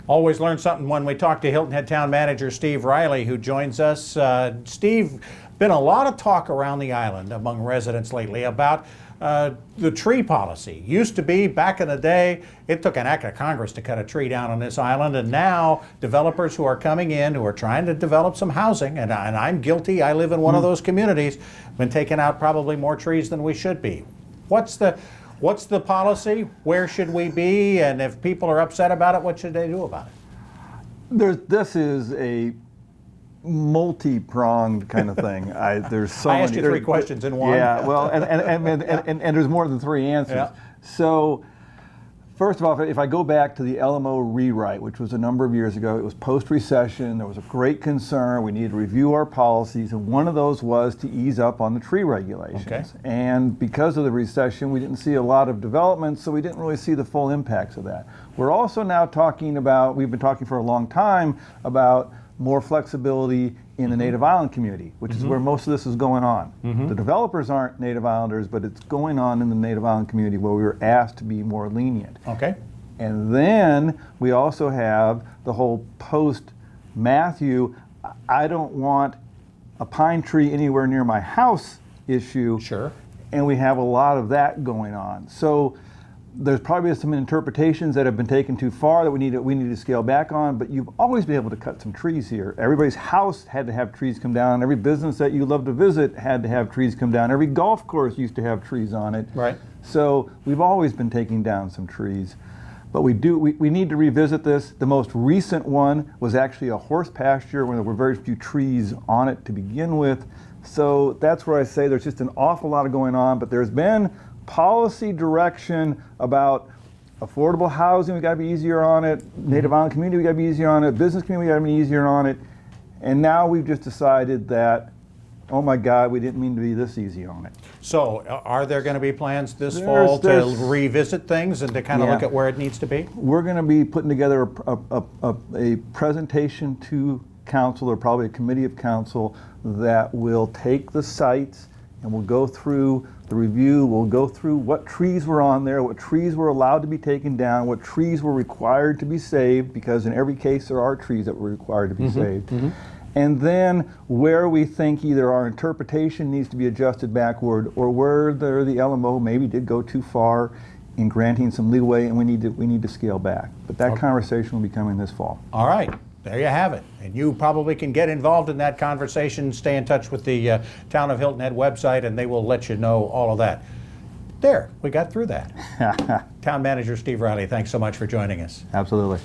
Always learn something when we talk to Hilton Head Town Manager Steve Riley, who joins us. Steve, been a lot of talk around the island among residents lately about the tree policy. Used to be, back in the day, it took an act of Congress to cut a tree down on this island, and now developers who are coming in, who are trying to develop some housing, and I'm guilty, I live in one of those communities, been taking out probably more trees than we should be. What's the policy? Where should we be? And if people are upset about it, what should they do about it? This is a multi-pronged kind of thing. There's so I asked many, you three questions in one. Yeah, well, and there's more than three answers. Yeah. So, first of all, if I go back to the LMO rewrite, which was a number of years ago, it was post-recession. There was a great concern. We needed to review our policies, and one of those was to ease up on the tree regulations. Okay. And because of the recession, we didn't see a lot of development, so we didn't really see the full impacts of that. We're also now talking about, we've been talking for a long time about more flexibility in the Native Island community, which is where most of this is going on. The developers aren't Native Islanders, but it's going on in the Native Island community where we were asked to be more lenient. Okay. And then we also have the whole post-Matthew, I don't want a pine tree anywhere near my house issue. Sure. And we have a lot of that going on. So there's probably some interpretations that have been taken too far that we need to scale back on, but you've always been able to cut some trees here. Everybody's house had to have trees come down. Every business that you love to visit had to have trees come down. Every golf course used to have trees on it. Right. So we've always been taking down some trees. But we need to revisit this. The most recent one was actually a horse pasture where there were very few trees on it to begin with. So that's where I say there's just an awful lot of going on, but there's been policy direction about affordable housing, we got to be easier on it. Native Island community, we got to be easier on it. Business community, we got to be easier on it. And now we've just decided that, oh my God, we didn't mean to be this easy on it. So are there going to be plans this fall to revisit things and to kind of look at where it needs to be? We're going to be putting together a presentation to council, or probably a committee of council, that will take the sites and we'll go through the review. We'll go through what trees were on there, what trees were allowed to be taken down, what trees were required to be saved, because in every case there are trees that were required to be saved. And then where we think either our interpretation needs to be adjusted backward, or where the LMO maybe did go too far in granting some leeway, and we need to scale back. But that conversation will be coming this fall. All right. There you have it. And you probably can get involved in that conversation. Stay in touch with the Town of Hilton Head website, and they will let you know all of that. There, we got through that. Town Manager Steve Riley, thanks so much for joining us. Absolutely.